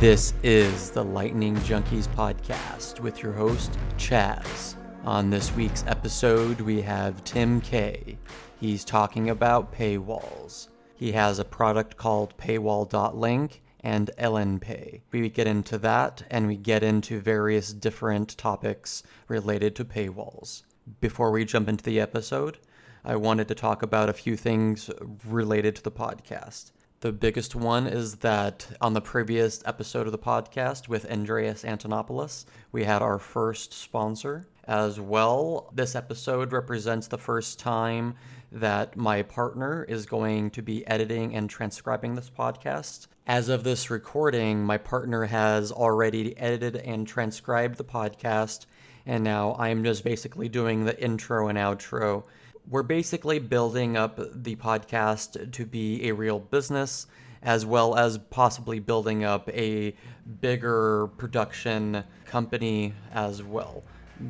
This is the Lightning Junkies podcast with your host, Chaz. On this week's episode, we have Tim K. He's talking about paywalls. He has a product called Paywall.link and LNPay. We get into that, and we get into various different topics related to paywalls. Before we jump into the episode, I wanted to talk about a few things related to the podcast. The biggest one is that on the previous episode of the podcast with Andreas Antonopoulos, we had our first sponsor as well. This episode represents the first time that my partner is going to be editing and transcribing this podcast. As of this recording, my partner has already edited and transcribed the podcast, and now I'm just basically doing the intro and outro. We're basically building up the podcast to be a real business, as well as possibly building up a bigger production company as well.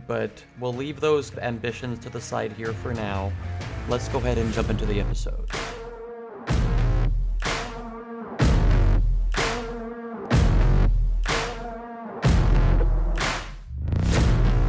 But we'll leave those ambitions to the side here for now. Let's go ahead and jump into the episode.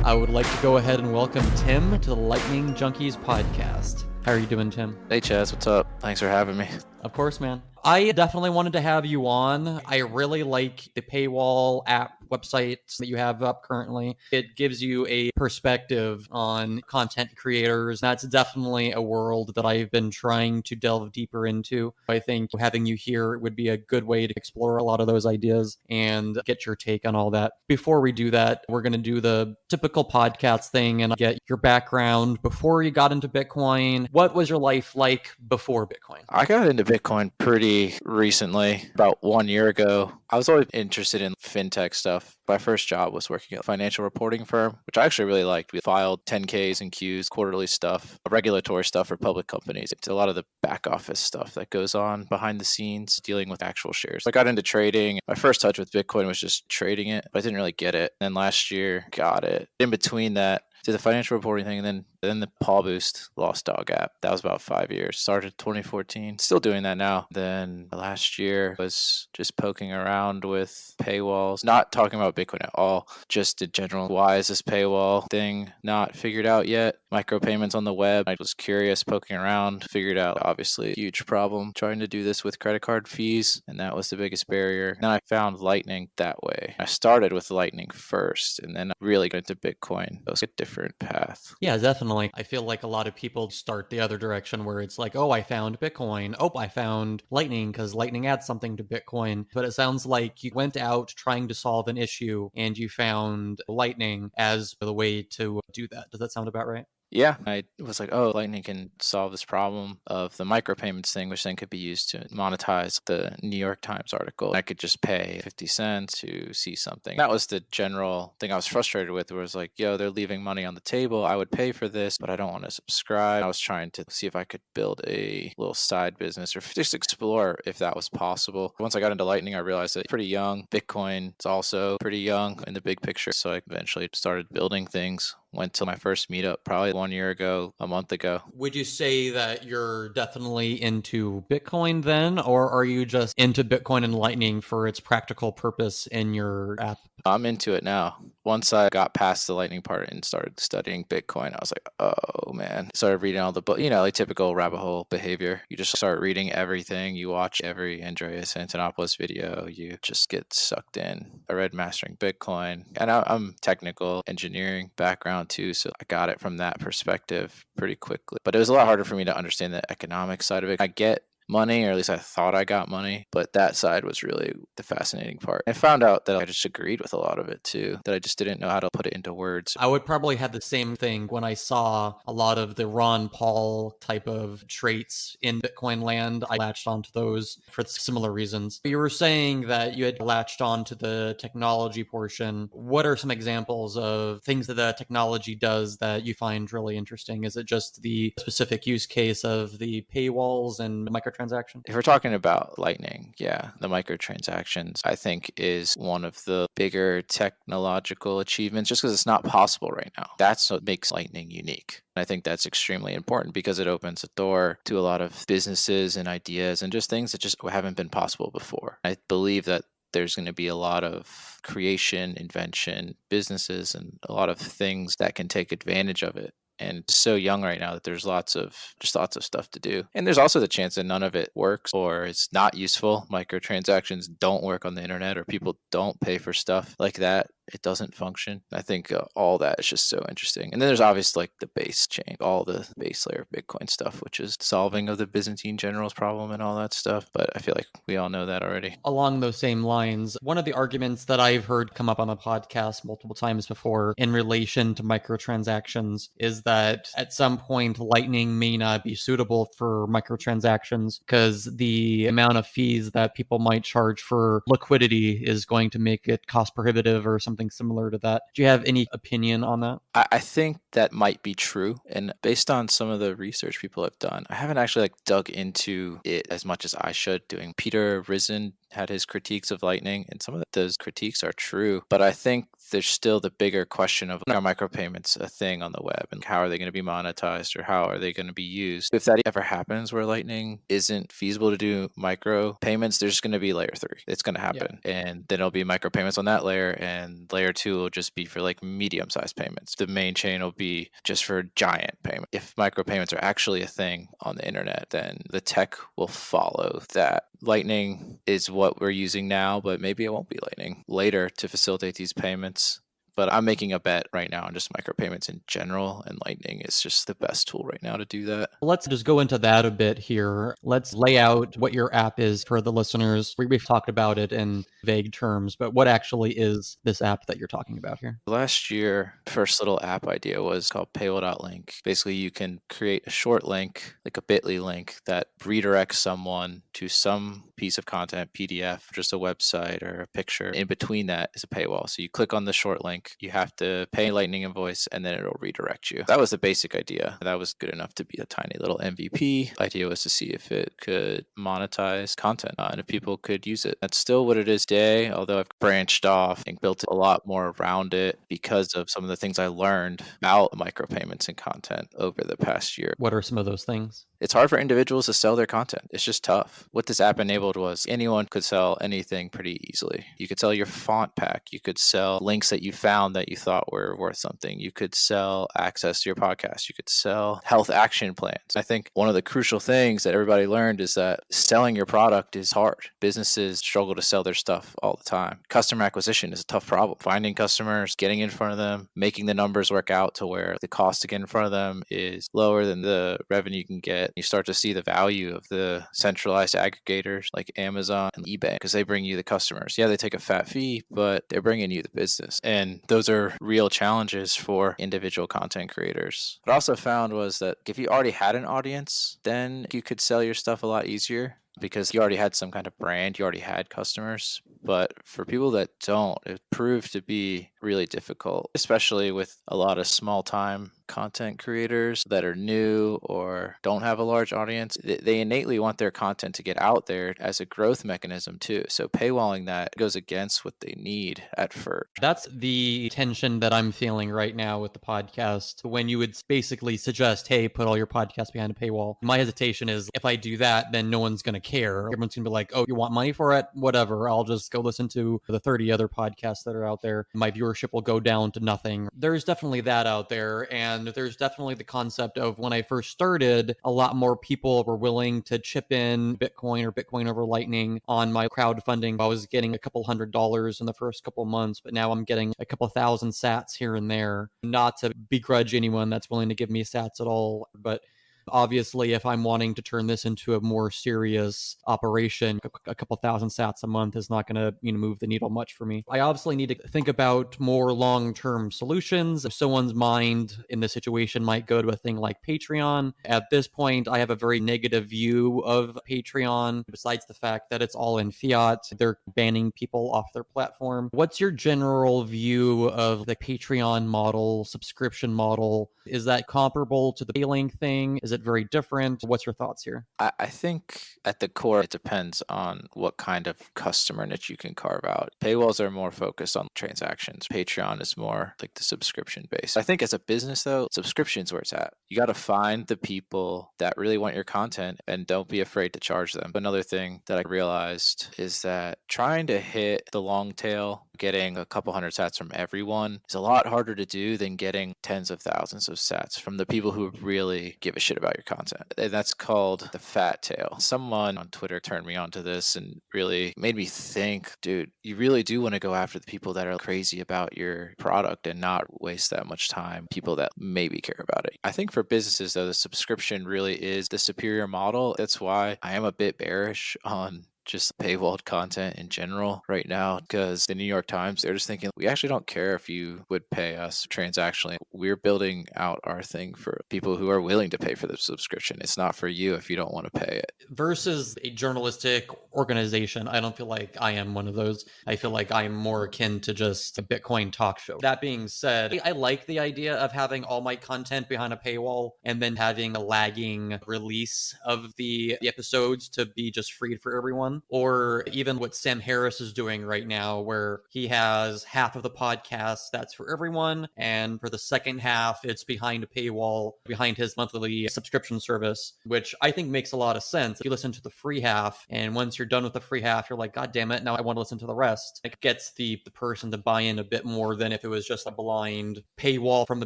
I would like to go ahead and welcome Tim to the Lightning Junkies podcast. How are you doing, Tim? Hey, Chaz. What's up? Thanks for having me. Of course, man. I definitely wanted to have you on. I really like the Paywall app websites that you have up currently. It gives you a perspective on content creators. That's definitely a world that I've been trying to delve deeper into. I think having you here would be a good way to explore a lot of those ideas and get your take on all that. Before we do that, we're going to do the typical podcast thing and get your background before you got into Bitcoin. What was your life like before Bitcoin? I got into Bitcoin pretty recently, about 1 year ago. I was always interested in fintech stuff. My first job was working at a financial reporting firm, which I actually really liked. We filed 10Ks and Qs, quarterly stuff, regulatory stuff for public companies. It's a lot of the back office stuff that goes on behind the scenes, dealing with actual shares. I got into trading. My first touch with Bitcoin was just trading it, but I didn't really get it. And then last year, got it. In between that, did the financial reporting thing, and then the PawBoost Lost Dog app. That was about 5 years. Started 2014. Still doing that now. Then last year was just poking around with paywalls. Not talking about Bitcoin at all. Just in general, why is this paywall thing not figured out yet? Micropayments on the web. I was curious, poking around, figured out obviously a huge problem trying to do this with credit card fees, and that was the biggest barrier. Then I found Lightning that way. I started with Lightning first, and then really got into Bitcoin. It was a different path. Yeah, definitely. I feel like a lot of people start the other direction where it's like, oh, I found Bitcoin. Oh, I found Lightning because Lightning adds something to Bitcoin. But it sounds like you went out trying to solve an issue and you found Lightning as the way to do that. Does that sound about right? Yeah, I was like, oh, Lightning can solve this problem of the micropayments thing, which then could be used to monetize the New York Times article. I could just pay 50 cents to see something. That was the general thing I was frustrated with, where it was like, yo, they're leaving money on the table. I would pay for this, but I don't want to subscribe. I was trying to see if I could build a little side business or just explore if that was possible. Once I got into Lightning, I realized that it's pretty young. Bitcoin is also pretty young in the big picture. So I eventually started building things. Went to my first meetup probably 1 year ago, a month ago. Would you say that you're definitely into Bitcoin then, or are you just into Bitcoin and Lightning for its practical purpose in your app? I'm into it now. Once I got past the Lightning part and started studying Bitcoin, I was like, oh man. Started reading all the books, like typical rabbit hole behavior. You just start reading everything. You watch every Andreas Antonopoulos video. You just get sucked in. I read Mastering Bitcoin, and I'm technical engineering background too, so I got it from that perspective pretty quickly. But it was a lot harder for me to understand the economic side of it. I get money, or at least I thought I got money, but that side was really the fascinating part. I found out that I just agreed with a lot of it too, that I just didn't know how to put it into words. I would probably have the same thing when I saw a lot of the Ron Paul type of traits in Bitcoin land. I latched onto those for similar reasons. You were saying that you had latched onto the technology portion. What are some examples of things that the technology does that you find really interesting? Is it just the specific use case of the paywalls and microtransactions? If we're talking about Lightning, yeah, the microtransactions, I think, is one of the bigger technological achievements, just because it's not possible right now. That's what makes Lightning unique. I think that's extremely important because it opens a door to a lot of businesses and ideas and just things that just haven't been possible before. I believe that there's going to be a lot of creation, invention, businesses, and a lot of things that can take advantage of it. And it's so young right now that there's lots of stuff to do. And there's also the chance that none of it works or it's not useful. Microtransactions don't work on the internet, or people don't pay for stuff like that. It doesn't function. I think all that is just so interesting. And then there's obviously like the base chain, all the base layer Bitcoin stuff, which is solving of the Byzantine generals problem and all that stuff. But I feel like we all know that already. Along those same lines, one of the arguments that I've heard come up on the podcast multiple times before in relation to microtransactions is that at some point Lightning may not be suitable for microtransactions because the amount of fees that people might charge for liquidity is going to make it cost prohibitive or something similar to that. Do you have any opinion on that? I think that might be true. And based on some of the research people have done, I haven't actually dug into it as much as I should doing. Peter Risen had his critiques of Lightning, and some of those critiques are true. But I think there's still the bigger question of, are micropayments a thing on the web, and how are they going to be monetized, or how are they going to be used? If that ever happens where Lightning isn't feasible to do micro payments, there's going to be layer 3. It's going to happen. Yeah. And then it'll be micropayments on that layer, and layer 2 will just be for medium-sized payments. The main chain will be just for giant payment. If micropayments are actually a thing on the internet, then the tech will follow that. Lightning is what we're using now, but maybe it won't be Lightning later to facilitate these payments. But I'm making a bet right now on just micropayments in general, and Lightning is just the best tool right now to do that. Let's just go into that a bit here. Let's lay out what your app is for the listeners. We've talked about it in vague terms, but what actually is this app that you're talking about here? Last year, first little app idea was called Paywall.link. Basically, you can create a short link, like a bit.ly link, that redirects someone to some piece of content, PDF, just a website or a picture. In between that is a paywall. So you click on the short link, you have to pay Lightning invoice, and then it'll redirect you. That was the basic idea. That was good enough to be a tiny little MVP. The idea was to see if it could monetize content and if people could use it. That's still what it is today, although I've branched off and built a lot more around it because of some of the things I learned about micropayments and content over the past year. What are some of those things? It's hard for individuals to sell their content. It's just tough. What this app enabled was anyone could sell anything pretty easily. You could sell your font pack. You could sell links that you found that you thought were worth something. You could sell access to your podcast. You could sell health action plans. I think one of the crucial things that everybody learned is that selling your product is hard. Businesses struggle to sell their stuff all the time. Customer acquisition is a tough problem. Finding customers, getting in front of them, making the numbers work out to where the cost to get in front of them is lower than the revenue you can get. You start to see the value of the centralized aggregators like Amazon and eBay because they bring you the customers. Yeah, they take a fat fee, but they're bringing you the business. And those are real challenges for individual content creators. What I also found was that if you already had an audience, then you could sell your stuff a lot easier because you already had some kind of brand, you already had customers. But for people that don't, it proved to be really difficult, especially with a lot of small-time content creators that are new or don't have a large audience. They innately want their content to get out there as a growth mechanism too. So paywalling that goes against what they need at first. That's the tension that I'm feeling right now with the podcast. When you would basically suggest, hey, put all your podcasts behind a paywall. My hesitation is if I do that, then no one's going to care. Everyone's going to be like, oh, you want money for it? Whatever. I'll just go listen to the 30 other podcasts that are out there. My viewership will go down to nothing. There's definitely that out there. And there's definitely the concept of when I first started, a lot more people were willing to chip in Bitcoin or Bitcoin over Lightning on my crowdfunding. I was getting a couple $100s in the first couple months, but now I'm getting a couple thousand sats here and there. Not to begrudge anyone that's willing to give me sats at all, but obviously, if I'm wanting to turn this into a more serious operation, a couple thousand sats a month is not going to move the needle much for me. I obviously need to think about more long-term solutions. If someone's mind in this situation might go to a thing like Patreon. At this point, I have a very negative view of Patreon, besides the fact that it's all in fiat. They're banning people off their platform. What's your general view of the Patreon model, subscription model? Is that comparable to the Paywalls thing? Is it very different? What's your thoughts here? I think at the core, it depends on what kind of customer niche you can carve out. Paywalls are more focused on transactions. Patreon is more like the subscription base. I think as a business, though, subscriptions where it's at. You got to find the people that really want your content and don't be afraid to charge them. Another thing that I realized is that trying to hit the long tail, getting a couple hundred sats from everyone is a lot harder to do than getting tens of thousands of sats from the people who really give a shit about your content. And that's called the fat tail. Someone on Twitter turned me on to this and really made me think, dude, you really do want to go after the people that are crazy about your product and not waste that much time, people that maybe care about it. I think for businesses, though, the subscription really is the superior model. That's why I am a bit bearish on just paywalled content in general right now, because the New York Times, they're just thinking, we actually don't care if you would pay us transactionally. We're building out our thing for people who are willing to pay for the subscription. It's not for you if you don't want to pay it. Versus a journalistic organization, I don't feel like I am one of those. I feel like I'm more akin to just a Bitcoin talk show. That being said, I like the idea of having all my content behind a paywall and then having a lagging release of the episodes to be just freed for everyone. Or even what Sam Harris is doing right now, where he has half of the podcast that's for everyone, and for the second half, it's behind a paywall, behind his monthly subscription service, which I think makes a lot of sense. If you listen to the free half, and once you're done with the free half, you're like, God damn it, now I want to listen to the rest. It gets the person to buy in a bit more than if it was just a blind paywall from the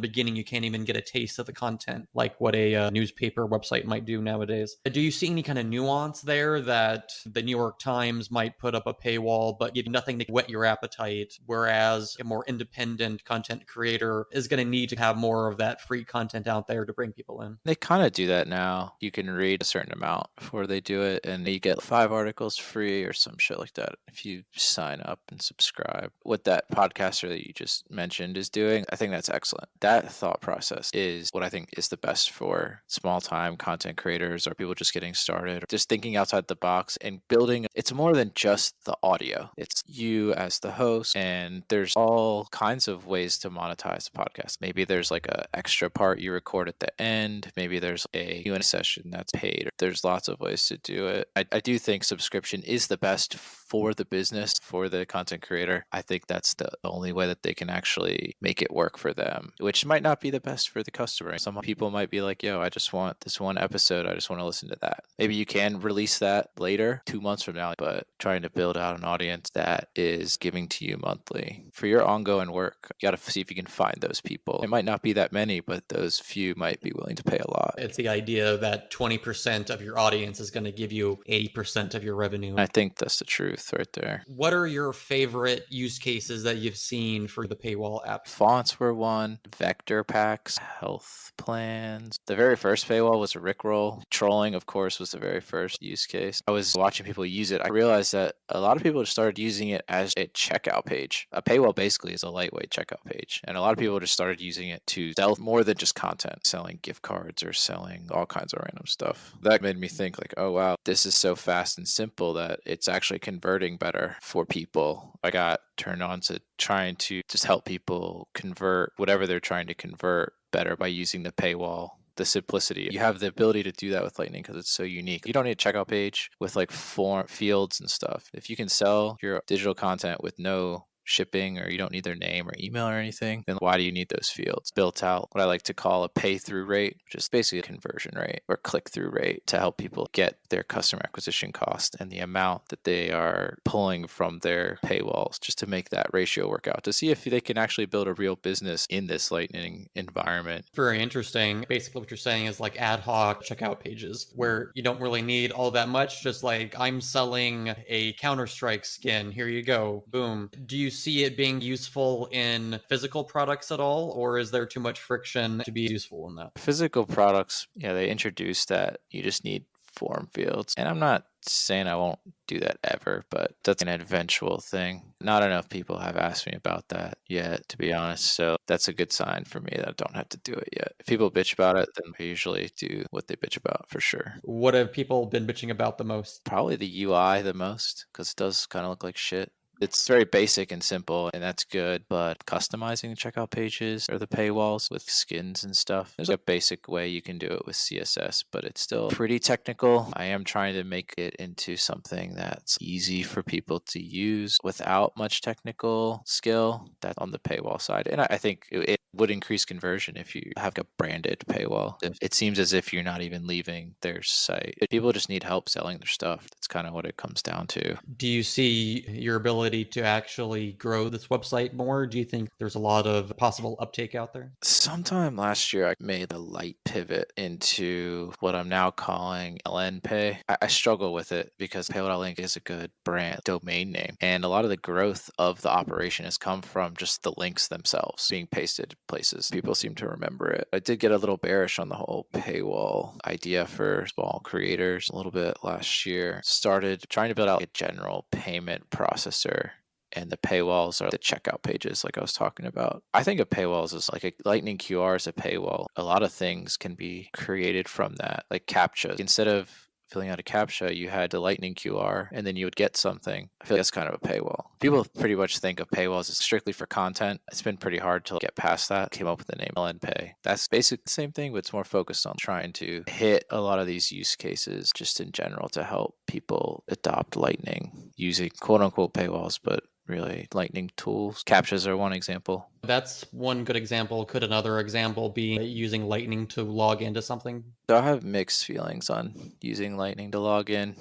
beginning. You can't even get a taste of the content, like what a newspaper website might do nowadays. Do you see any kind of nuance there that the New York Times might put up a paywall but give you nothing to whet your appetite, whereas a more independent content creator is going to need to have more of that free content out there to bring people in? They kind of do that now. You can read a certain amount before they do it, and you get 5 articles free or some shit like that if you sign up and subscribe. What that podcaster that you just mentioned is doing, I think that's excellent. That thought process is what I think is the best for small time content creators or people just getting started, just thinking outside the box and building. It's more than just the audio. It's you as the host, and there's all kinds of ways to monetize the podcast. Maybe there's like an extra part you record at the end. Maybe there's a Q&A session that's paid. There's lots of ways to do it. I do think subscription is the best for the business, for the content creator. I think that's the only way that they can actually make it work for them, which might not be the best for the customer. Some people might be like, yo, I just want this one episode. I just want to listen to that. Maybe you can release that later, 2 months from now, but trying to build out an audience that is giving to you monthly for your ongoing work, you got to see if you can find those people. It might not be that many, but those few might be willing to pay a lot. It's the idea that 20% of your audience is going to give you 80% of your revenue. I think that's the truth right there. What are your favorite use cases that you've seen for the paywall app? Fonts were one, vector packs, health plans. The very first paywall was a Rickroll. Trolling, of course, was the very first use case. I was watching people use it. I realized that a lot of people just started using it as a checkout page. A paywall basically is a lightweight checkout page. And a lot of people just started using it to sell more than just content, selling gift cards or selling all kinds of random stuff. That made me think like, oh, wow, this is so fast and simple that it's actually converting better for people. I got turned on to trying to just help people convert whatever they're trying to convert better by using the paywall. The simplicity. You have the ability to do that with Lightning because it's so unique. You don't need a checkout page with like form fields and stuff. If you can sell your digital content with no shipping, or you don't need their name or email or anything, then why do you need those fields? Built out what I like to call a pay-through rate, which is basically a conversion rate or click-through rate to help people get their customer acquisition cost and the amount that they are pulling from their paywalls, just to make that ratio work out, to see if they can actually build a real business in this Lightning environment. Very interesting. Basically what you're saying is like ad hoc checkout pages where you don't really need all that much, just like, I'm selling a Counter-Strike skin, here you go, boom. Do you see it being useful in physical products at all, or is there too much friction to be useful in that? Physical products, yeah, they introduced that you just need form fields. And I'm not saying I won't do that ever, but that's an eventual thing. Not enough people have asked me about that yet, to be honest. So that's a good sign for me that I don't have to do it yet. If people bitch about it, then I usually do what they bitch about for sure. What have people been bitching about the most? Probably the UI the most, because it does kind of look like shit. It's very basic and simple, and that's good. But customizing the checkout pages or the paywalls with skins and stuff, there's a basic way you can do it with CSS, but it's still pretty technical. I am trying to make it into something that's easy for people to use without much technical skill. That's on the paywall side. And I think it would increase conversion if you have a branded paywall. It seems as if you're not even leaving their site. People just need help selling their stuff. That's kind of what it comes down to. Do you see your ability to actually grow this website more? Do you think there's a lot of possible uptake out there? Sometime last year, I made a light pivot into what I'm now calling LNPay. I struggle with it because Paywall.link is a good brand domain name. And a lot of the growth of the operation has come from just the links themselves being pasted places. People seem to remember it. I did get a little bearish on the whole paywall idea for small creators a little bit last year. Started trying to build out a general payment processor, and the paywalls are the checkout pages like I was talking about. I think of paywalls as like a Lightning QR is a paywall. A lot of things can be created from that, like CAPTCHA. Instead of filling out a CAPTCHA, you had the Lightning QR and then you would get something. I feel like that's kind of a paywall. People pretty much think of paywalls as strictly for content. It's been pretty hard to get past that. Came up with the name LNPay. That's basically the same thing, but it's more focused on trying to hit a lot of these use cases just in general to help people adopt Lightning using quote unquote paywalls, but really Lightning tools. CAPTCHAs are one example. That's one good example. Could another example be using Lightning to log into something? So I have mixed feelings on using Lightning to log in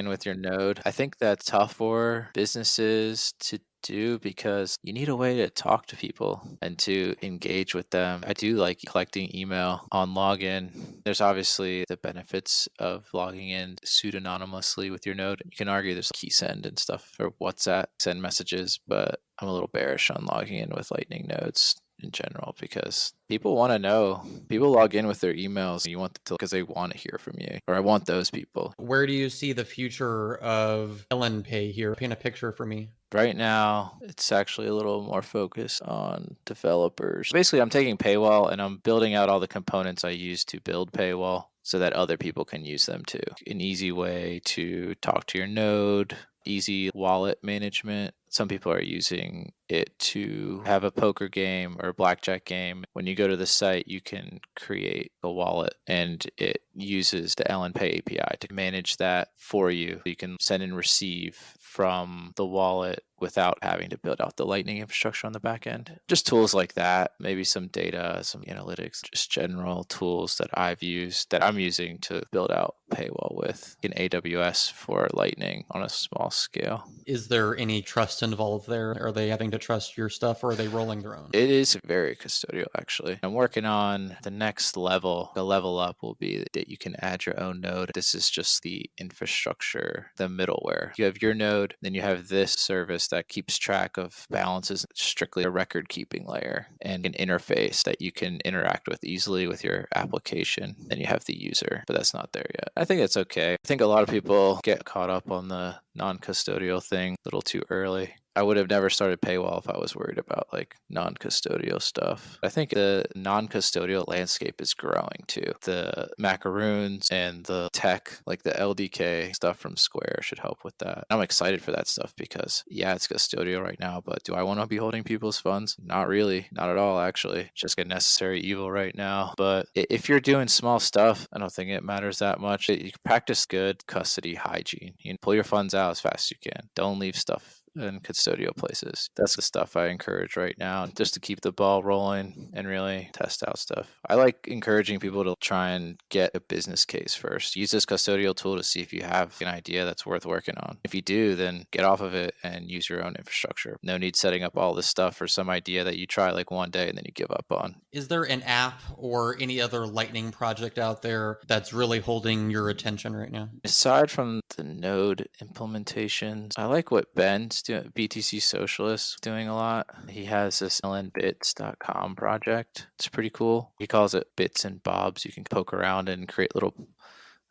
with your node. I think that's tough for businesses to do because you need a way to talk to people and to engage with them. I do like collecting email on login. There's obviously the benefits of logging in pseudonymously with your node. You can argue there's key send and stuff or WhatsApp send messages, but I'm a little bearish on logging in with Lightning nodes in general because people want to know. People log in with their emails. You want them to because they want to hear from you, or I want those people. Where do you see the future of LNPay here? Paint a picture for me. Right now, it's actually a little more focused on developers. Basically, I'm taking Paywall and I'm building out all the components I use to build Paywall so that other people can use them too. An easy way to talk to your node, easy wallet management. Some people are using it to have a poker game or a blackjack game. When you go to the site, you can create a wallet and it uses the LNPay API to manage that for you. You can send and receive from the wallet without having to build out the Lightning infrastructure on the back end. Just tools like that, maybe some data, some analytics, just general tools that I'm using to build out Paywall with in AWS for Lightning on a small scale. Is there any trust involved there? Are they having to trust your stuff or are they rolling their own? It is very custodial, actually. I'm working on the next level. The level up will be that you can add your own node. This is just the infrastructure, the middleware. You have your node, then you have this service that keeps track of balances, strictly a record keeping layer, and an interface that you can interact with easily with your application. Then you have the user, but that's not there yet. I think it's okay. I think a lot of people get caught up on the non-custodial thing a little too early. I would have never started Paywall if I was worried about like non-custodial stuff. I think the non-custodial landscape is growing too. The macaroons and the tech, like the LDK stuff from Square should help with that. I'm excited for that stuff because yeah, it's custodial right now, but do I want to be holding people's funds? Not really. Not at all, actually. Just a necessary evil right now. But if you're doing small stuff, I don't think it matters that much. You practice good custody hygiene. You can pull your funds out as fast as you can. Don't leave stuff in custodial places. That's the stuff I encourage right now, just to keep the ball rolling and really test out stuff. I like encouraging people to try and get a business case first. Use this custodial tool to see if you have an idea that's worth working on. If you do, then get off of it and use your own infrastructure. No need setting up all this stuff for some idea that you try like one day and then you give up on. Is there an app or any other Lightning project out there that's really holding your attention right now? Aside from the node implementations, I like what Ben's doing, BTC Socialist, doing a lot. He has this lnbits.com project. It's pretty cool. He calls it bits and bobs. You can poke around and create little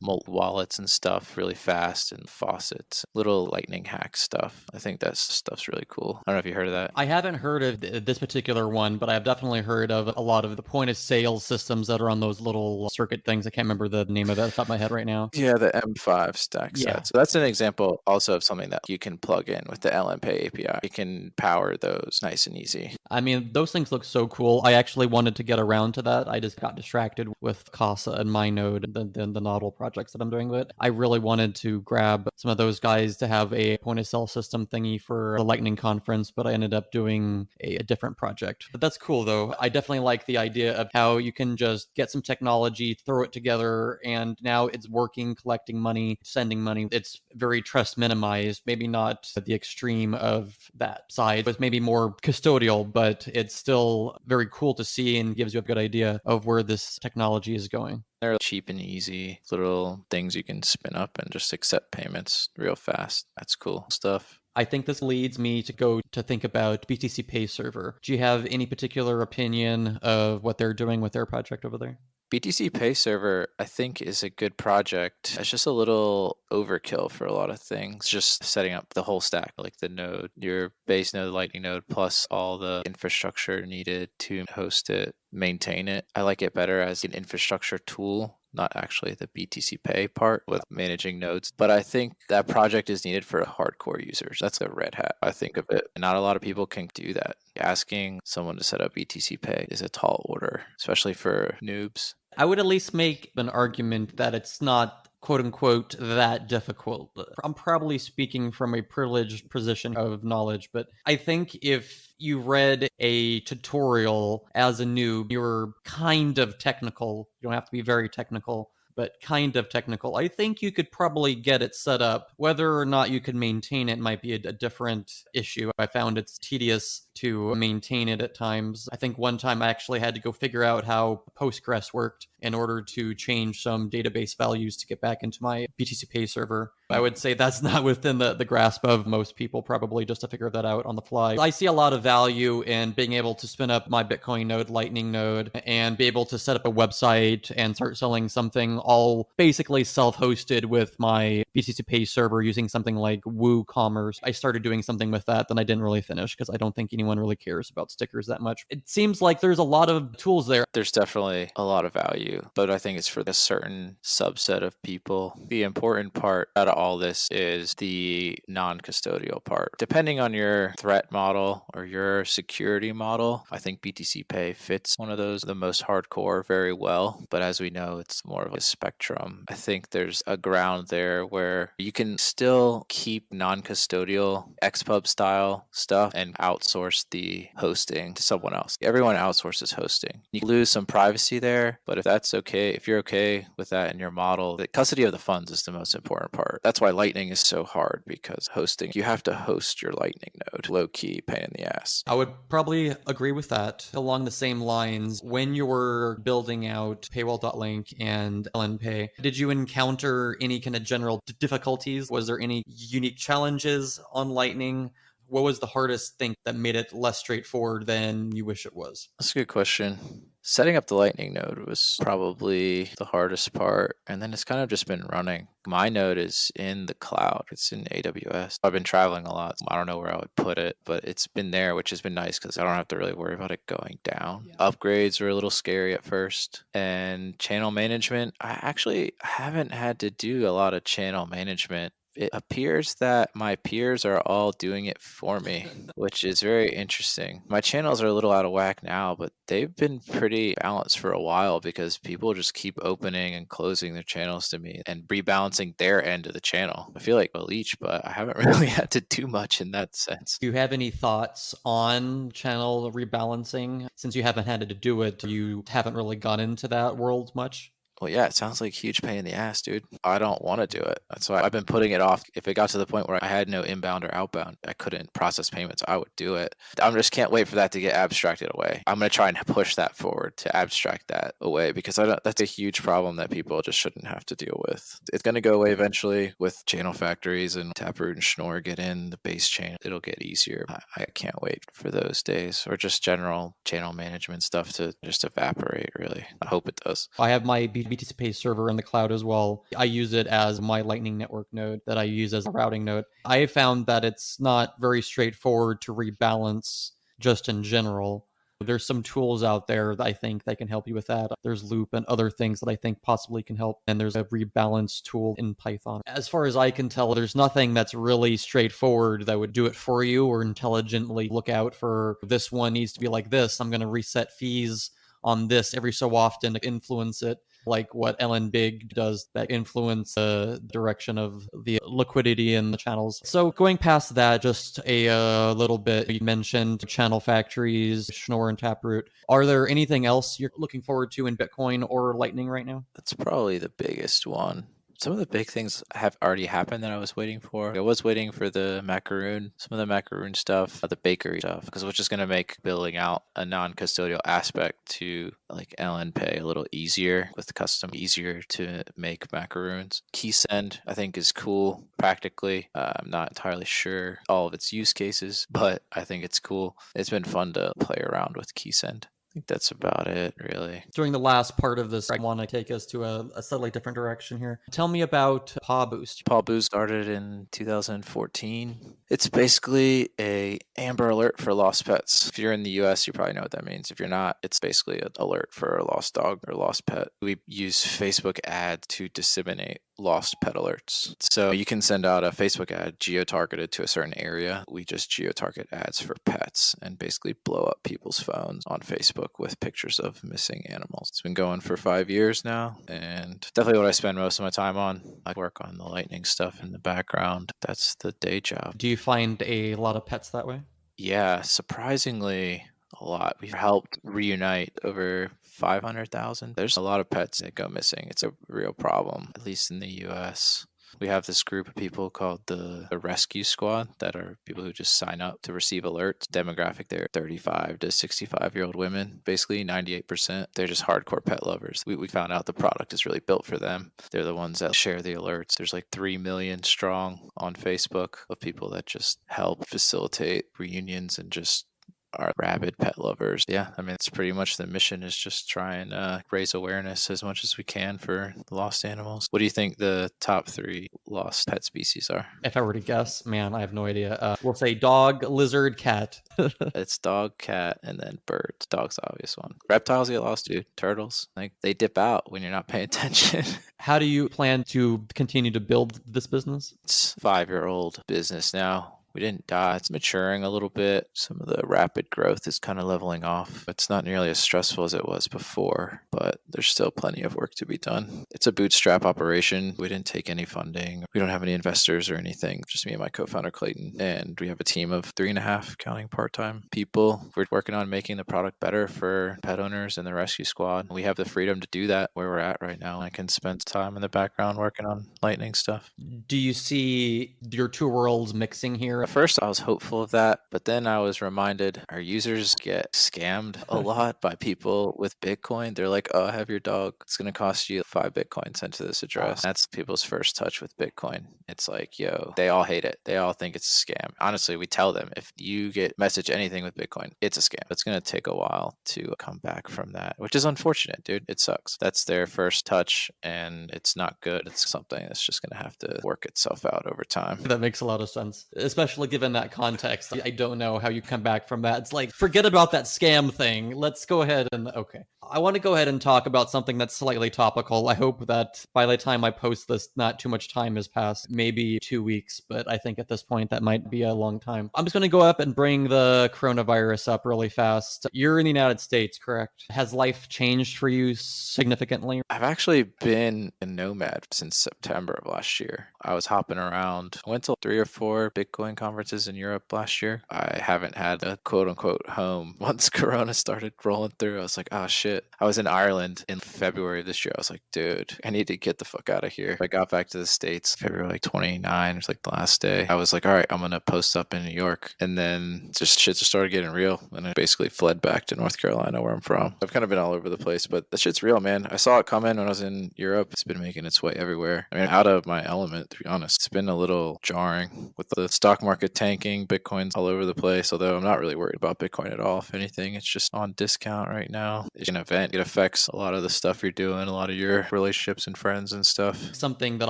wallets and stuff really fast and faucets, little lightning hack stuff. I think that stuff's really cool. I don't know if you heard of that. I haven't heard of this particular one, but I've definitely heard of a lot of the point of sale systems that are on those little circuit things. I can't remember the name of it off the top of my head right now. Yeah, the M5 stack Yeah. set. So that's an example also of something that you can plug in with the LNPay API. You can power those nice and easy. I mean, those things look so cool. I actually wanted to get around to that. I just got distracted with Casa and MyNode and the Nodal projects that I'm doing. But I really wanted to grab some of those guys to have a point of sale system thingy for the Lightning conference, but I ended up doing a different project. But that's cool, though. I definitely like the idea of how you can just get some technology, throw it together, and now it's working, collecting money, sending money. It's very trust minimized, maybe not the extreme of that side, but maybe more custodial, but it's still very cool to see and gives you a good idea of where this technology is going. They're cheap and easy, little things you can spin up and just accept payments real fast. That's cool stuff. I think this leads me to go to think about BTC Pay Server. Do you have any particular opinion of what they're doing with their project over there? BTC Pay Server, I think, is a good project. It's just a little overkill for a lot of things. Just setting up the whole stack, like the node, your base node, Lightning node, plus all the infrastructure needed to host it, maintain it. I like it better as an infrastructure tool, not actually the BTC Pay part with managing nodes. But I think that project is needed for hardcore users. That's a red hat, I think of it. Not a lot of people can do that. Asking someone to set up BTC Pay is a tall order, especially for noobs. I would at least make an argument that it's not quote unquote that difficult. I'm probably speaking from a privileged position of knowledge, but I think if you read a tutorial as a noob, you're kind of technical. You don't have to be very technical, but kind of technical. I think you could probably get it set up. Whether or not you can maintain it might be a different issue. I found it's tedious to maintain it at times. I think one time I actually had to go figure out how Postgres worked in order to change some database values to get back into my BTC Pay server. I would say that's not within the grasp of most people, probably just to figure that out on the fly. I see a lot of value in being able to spin up my Bitcoin node, Lightning node, and be able to set up a website and start selling something all basically self-hosted with my BTC Pay server using something like WooCommerce. I started doing something with that, then I didn't really finish because I don't think anyone really cares about stickers that much. It seems like there's a lot of tools there. There's definitely a lot of value, but I think it's for a certain subset of people. The important part out of all this is the non-custodial part. Depending on your threat model or your security model, I think BTC Pay fits one of those, the most hardcore, very well. But as we know, it's more of a spectrum. I think there's a ground there where you can still keep non-custodial XPub style stuff and outsource the hosting to someone else. Everyone outsources hosting. You lose some privacy there, but if that's okay, if you're okay with that in your model, the custody of the funds is the most important part. That's why Lightning is so hard, because hosting, you have to host your Lightning node. Low key pain in the ass. I would probably agree with that. Along the same lines, when you were building out Paywall.link and LNPay, did you encounter any kind of general difficulties? Was there any unique challenges on Lightning? What was the hardest thing that made it less straightforward than you wish it was? That's a good question. Setting up the Lightning node was probably the hardest part, and then it's kind of just been running. My node is in the cloud. It's in AWS. I've been traveling a lot. I don't know where I would put it, but it's been there, which has been nice because I don't have to really worry about it going down. Yeah. Upgrades were a little scary at first. And channel management, I actually haven't had to do a lot of channel management. It appears that my peers are all doing it for me, which is very interesting. My channels are a little out of whack now, but they've been pretty balanced for a while because people just keep opening and closing their channels to me and rebalancing their end of the channel. I feel like a leech, but I haven't really had to do much in that sense. Do you have any thoughts on channel rebalancing? Since you haven't had to do it, you haven't really gone into that world much? Well, yeah, it sounds like a huge pain in the ass, dude. I don't want to do it. That's why I've been putting it off. If it got to the point where I had no inbound or outbound, I couldn't process payments, I would do it. I just can't wait for that to get abstracted away. I'm going to try and push that forward to abstract that away, because that's a huge problem that people just shouldn't have to deal with. It's going to go away eventually with channel factories and Taproot and Schnorr get in the base chain. It'll get easier. I can't wait for those days, or just general channel management stuff to just evaporate, really. I hope it does. I have my BTC Pay server in the cloud as well. I use it as my Lightning Network node that I use as a routing node. I found that it's not very straightforward to rebalance just in general. There's some tools out there that I think that can help you with that. There's Loop and other things that I think possibly can help. And there's a rebalance tool in Python. As far as I can tell, there's nothing that's really straightforward that would do it for you or intelligently look out for this one needs to be like this. I'm going to reset fees on this every so often to influence it, like what LNBig does that influence the direction of the liquidity in the channels. So going past that, just a little bit, you mentioned channel factories, Schnorr and Taproot. Are there anything else you're looking forward to in Bitcoin or Lightning right now? That's probably the biggest one. Some of the big things have already happened that I was waiting for. I was waiting for the macaroon, some of the macaroon stuff, the bakery stuff, because which is going to make building out a non-custodial aspect to like LN Pay a little easier with custom, easier to make macaroons. Keysend, I think, is cool practically. I'm not entirely sure all of its use cases, but I think it's cool. It's been fun to play around with Keysend. I think that's about it, really. During the last part of this, I want to take us to a slightly different direction here. Tell me about PawBoost. PawBoost started in 2014. It's basically a Amber Alert for lost pets. If you're in the US, you probably know what that means. If you're not, it's basically an alert for a lost dog or lost pet. We use Facebook ads to disseminate lost pet alerts. So you can send out a Facebook ad geo-targeted to a certain area. We just geo-target ads for pets and basically blow up people's phones on Facebook with pictures of missing animals. It's been going for 5 years now, and definitely what I spend most of my time on. I work on the Lightning stuff in the background. That's the day job. Do you find a lot of pets that way? Yeah, surprisingly a lot. We've helped reunite over 500,000. There's a lot of pets that go missing. It's a real problem, at least in the US. We have this group of people called the Rescue Squad that are people who just sign up to receive alerts. Demographic, they're 35 to 65-year-old women, basically 98%. They're just hardcore pet lovers. We found out the product is really built for them. They're the ones that share the alerts. There's like 3 million strong on Facebook of people that just help facilitate reunions and just are rabid pet lovers. Yeah, I mean, it's pretty much the mission is just try and raise awareness as much as we can for lost animals. What do you think the top 3 lost pet species are? If I were to guess, man, I have no idea. We'll say dog, lizard, cat. It's dog, cat, and then birds. Dog's the obvious one. Reptiles get lost, dude. Turtles, like they dip out when you're not paying attention. How do you plan to continue to build this business? It's a 5-year-old business now. We didn't die. It's maturing a little bit. Some of the rapid growth is kind of leveling off. It's not nearly as stressful as it was before, but there's still plenty of work to be done. It's a bootstrap operation. We didn't take any funding. We don't have any investors or anything. Just me and my co-founder, Clayton. And we have a team of 3.5 counting part-time people. We're working on making the product better for pet owners and the rescue squad. We have the freedom to do that where we're at right now. I can spend time in the background working on Lightning stuff. Do you see your two worlds mixing here? At first, I was hopeful of that, but then I was reminded our users get scammed a lot by people with Bitcoin. They're like, oh, I have your dog. It's going to cost you 5 Bitcoin sent to this address. That's people's first touch with Bitcoin. It's like, yo, they all hate it. They all think it's a scam. Honestly, we tell them if you get message anything with Bitcoin, it's a scam. It's going to take a while to come back from that, which is unfortunate, dude. It sucks. That's their first touch and it's not good. It's something that's just going to have to work itself out over time. That makes a lot of sense, especially given that context. I don't know how you come back from that. It's like, forget about that scam thing. Let's go ahead and, okay. I want to go ahead and talk about something that's slightly topical. I hope that by the time I post this, not too much time has passed, maybe 2 weeks, but I think at this point that might be a long time. I'm just going to go up and bring the coronavirus up really fast. You're in the United States, correct? Has life changed for you significantly? I've actually been a nomad since September of last year. I was hopping around. I went to 3 or 4 Bitcoin conferences in Europe last year. I haven't had a quote unquote home. Once Corona started rolling through, I was like, oh shit. I was in Ireland in February of this year. I was like, dude, I need to get the fuck out of here. I got back to the States February like 29. It was like the last day. I was like, all right, I'm going to post up in New York. And then just shit just started getting real. And I basically fled back to North Carolina where I'm from. I've kind of been all over the place, but that shit's real, man. I saw it coming when I was in Europe. It's been making its way everywhere. I mean, out of my element, to be honest. It's been a little jarring with the stock market market tanking, Bitcoin's all over the place, although I'm not really worried about Bitcoin at all. If anything, it's just on discount right now. It's an event. It affects a lot of the stuff you're doing, a lot of your relationships and friends and stuff. Something that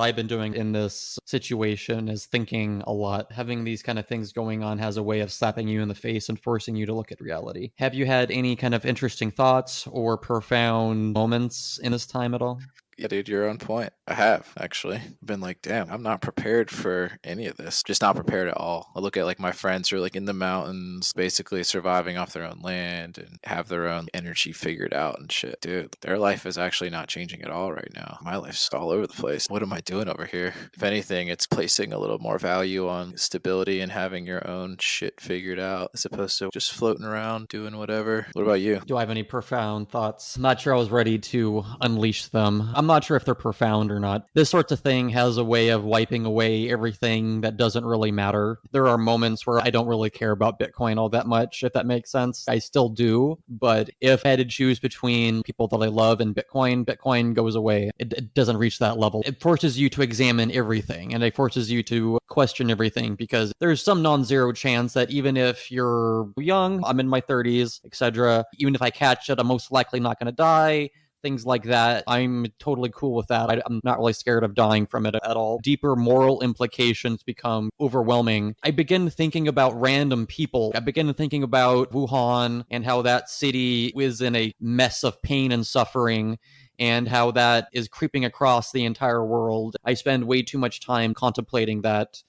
I've been doing in this situation is thinking a lot. Having these kind of things going on has a way of slapping you in the face and forcing you to look at reality. Have you had any kind of interesting thoughts or profound moments in this time at all? Yeah, dude, you're on point. I have actually been like, damn, I'm not prepared for any of this. Just not prepared at all. I look at like my friends who are like in the mountains, basically surviving off their own land and have their own energy figured out and shit. Dude, their life is actually not changing at all right now. My life's all over the place. What am I doing over here? If anything, it's placing a little more value on stability and having your own shit figured out as opposed to just floating around doing whatever. What about you? Do I have any profound thoughts? I'm not sure I was ready to unleash them. I'm not sure if they're profound or not. This sort of thing has a way of wiping away everything that doesn't really matter. There are moments where I don't really care about Bitcoin all that much, if that makes sense. I still do, but if I had to choose between people that I love and Bitcoin goes away. It doesn't reach that level. It forces you to examine everything, and it forces you to question everything, because there's some non-zero chance that even if you're young, I'm in my 30s, etc., even if I catch it, I'm most likely not going to die. Things like that. I'm totally cool with that. I'm not really scared of dying from it at all. Deeper moral implications become overwhelming. I begin thinking about random people. I begin thinking about Wuhan and how that city is in a mess of pain and suffering, and how that is creeping across the entire world. I spend way too much time contemplating that.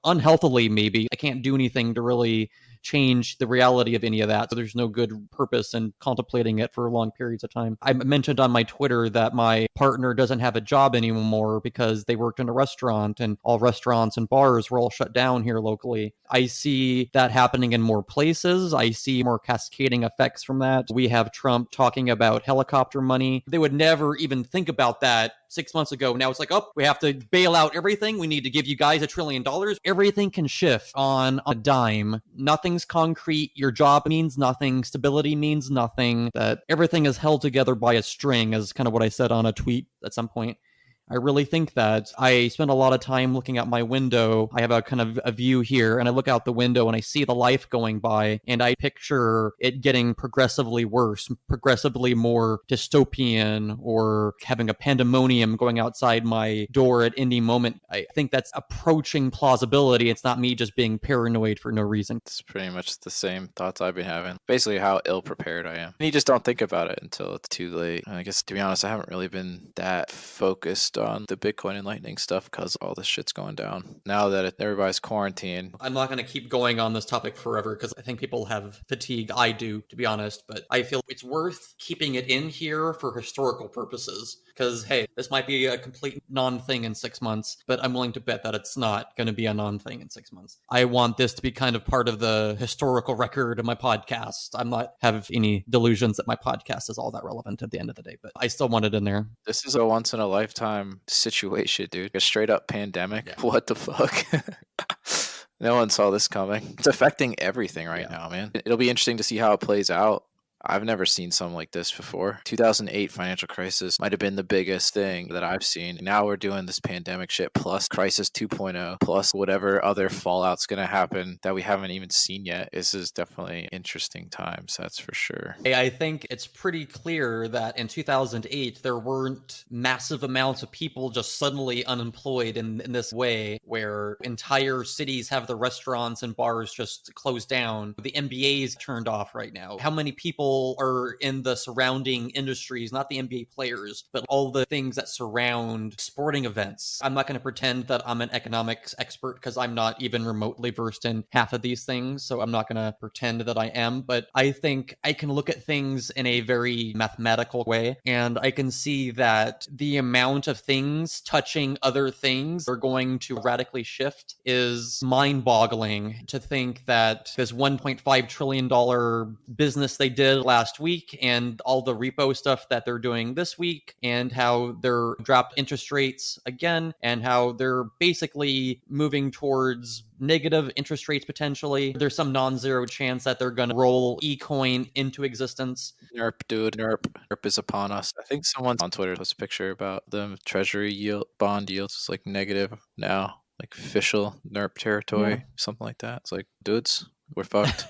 Unhealthily, maybe. I can't do anything to really change the reality of any of that. So there's no good purpose in contemplating it for long periods of time. I mentioned on my Twitter that my partner doesn't have a job anymore because they worked in a restaurant, and all restaurants and bars were all shut down here locally. I see that happening in more places. I see more cascading effects from that. We have Trump talking about helicopter money. They would never even think about that 6 months ago. Now it's like, oh, we have to bail out everything. We need to give you guys $1 trillion. Everything can shift on a dime. Nothing's concrete. Your job means nothing. Stability means nothing. That everything is held together by a string, is kind of what I said on a tweet at some point. I really think that. I spend a lot of time looking out my window. I have a kind of a view here, and I look out the window and I see the life going by, and I picture it getting progressively worse, progressively more dystopian, or having a pandemonium going outside my door at any moment. I think that's approaching plausibility. It's not me just being paranoid for no reason. It's pretty much the same thoughts I've been having. Basically how ill prepared I am. And you just don't think about it until it's too late. And I guess, to be honest, I haven't really been that focused on the Bitcoin and Lightning stuff because all this shit's going down. Now that everybody's quarantined. I'm not going to keep going on this topic forever because I think people have fatigue. I do, to be honest, but I feel it's worth keeping it in here for historical purposes. Because, hey, this might be a complete non-thing in 6 months, but I'm willing to bet that it's not going to be a non-thing in 6 months. I want this to be kind of part of the historical record of my podcast. I'm not have any delusions that my podcast is all that relevant at the end of the day, but I still want it in there. This is a once-in-a-lifetime situation, dude. A straight-up pandemic. Yeah. What the fuck? No one saw this coming. It's affecting everything right now, man. It'll be interesting to see how it plays out. I've never seen something like this before. 2008 financial crisis might have been the biggest thing that I've seen. Now we're doing this pandemic shit plus crisis 2.0 plus whatever other fallout's going to happen that we haven't even seen yet. This is definitely interesting times, that's for sure. I think it's pretty clear that in 2008, there weren't massive amounts of people just suddenly unemployed in this way, where entire cities have the restaurants and bars just closed down. The NBA's turned off right now. How many people are in the surrounding industries, not the NBA players, but all the things that surround sporting events? I'm not going to pretend that I'm an economics expert because I'm not even remotely versed in half of these things. So I'm not going to pretend that I am, but I think I can look at things in a very mathematical way. And I can see that the amount of things touching other things are going to radically shift is mind-boggling. To think that this $1.5 trillion business they did last week and all the repo stuff that they're doing this week, and how they're dropped interest rates again, and how they're basically moving towards negative interest rates potentially. There's some non-zero chance that they're going to roll eCoin into existence. NERP, dude. NERP is upon us. I think someone on Twitter posted a picture about the treasury yield, bond yields is like negative now. like official NERP territory, something like that. It's like, dudes, we're fucked.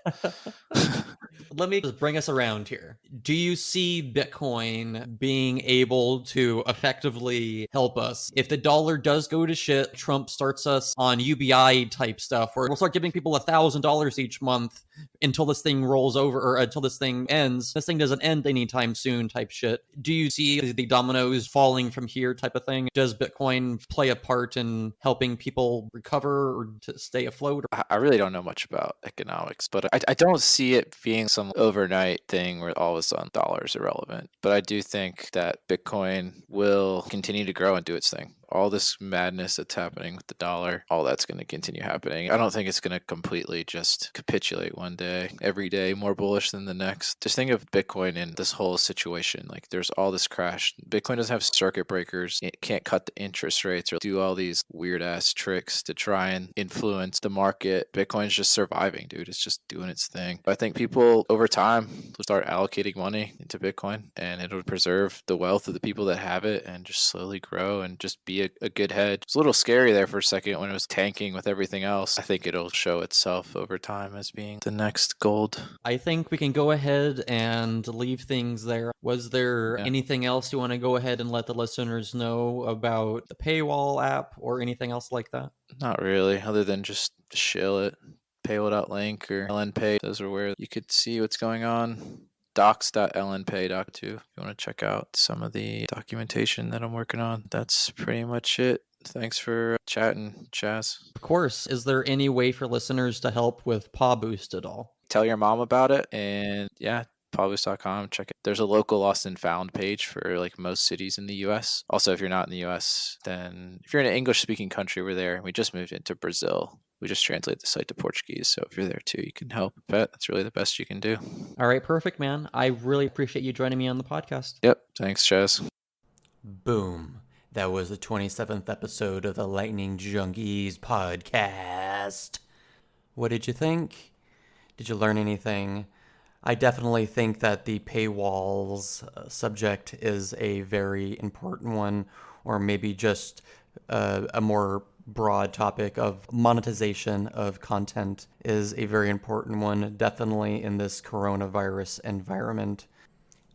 Let me just bring us around here. Do you see Bitcoin being able to effectively help us? If the dollar does go to shit, Trump starts us on UBI type stuff, where we'll start giving people $1,000 each month until this thing rolls over or until this thing ends. This thing doesn't end anytime soon type shit. Do you see the dominoes falling from here type of thing? Does Bitcoin play a part in helping people recover or to stay afloat? I really don't know much about economics, but I don't see it being some overnight thing where all of a sudden dollars are irrelevant. But I do think that Bitcoin will continue to grow and do its thing. All this madness that's happening with the dollar, all that's going to continue happening. I don't think it's going to completely just capitulate one day, every day more bullish than the next. Just think of Bitcoin in this whole situation. Like there's all this crash. Bitcoin doesn't have circuit breakers. It can't cut the interest rates or do all these weird ass tricks to try and influence the market. Bitcoin's just surviving, dude. It's just doing its thing. I think people over time will start allocating money into Bitcoin and it'll preserve the wealth of the people that have it and just slowly grow and just be a good hedge. It's a little scary there for a second when it was tanking with everything else. I think it'll show itself over time as being the next gold. I think we can go ahead and leave things there. Was there anything else you want to go ahead and let the listeners know about the Paywall app or anything else like that? Not really, other than just shill it. Paywall.link or LNPay, those are where you could see what's going on. Docs.lnpay.to if you want to check out some of the documentation that I'm working on. That's pretty much it. Thanks for chatting, Chaz. Of course. Is there any way for listeners to help with PawBoost at all? Tell your mom about it, and PawBoost.com. Check it. There's a local lost and found page for like most cities in the U.S. Also, if you're not in the U.S., then if you're in an English-speaking country, we're there. We just moved into Brazil. We just translate the site to Portuguese. So if you're there too, you can help. But that's really the best you can do. All right, perfect, man. I really appreciate you joining me on the podcast. Yep. Thanks, Chaz. Boom. That was the 27th episode of the Lightning Junkies podcast. What did you think? Did you learn anything? I definitely think that the paywalls subject is a very important one, or maybe just a more broad topic of monetization of content is a very important one, definitely in this coronavirus environment.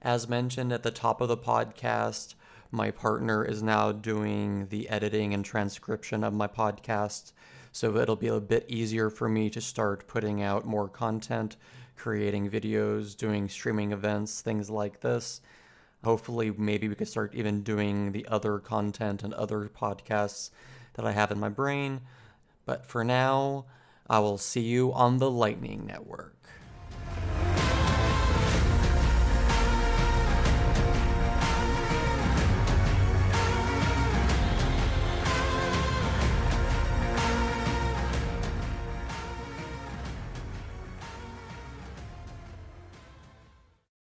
As mentioned at the top of the podcast, my partner is now doing the editing and transcription of my podcast, so it'll be a bit easier for me to start putting out more content, creating videos, doing streaming events, things like this. Hopefully, maybe we could start even doing the other content and other podcasts that I have in my brain. But for now, I will see you on the Lightning Network.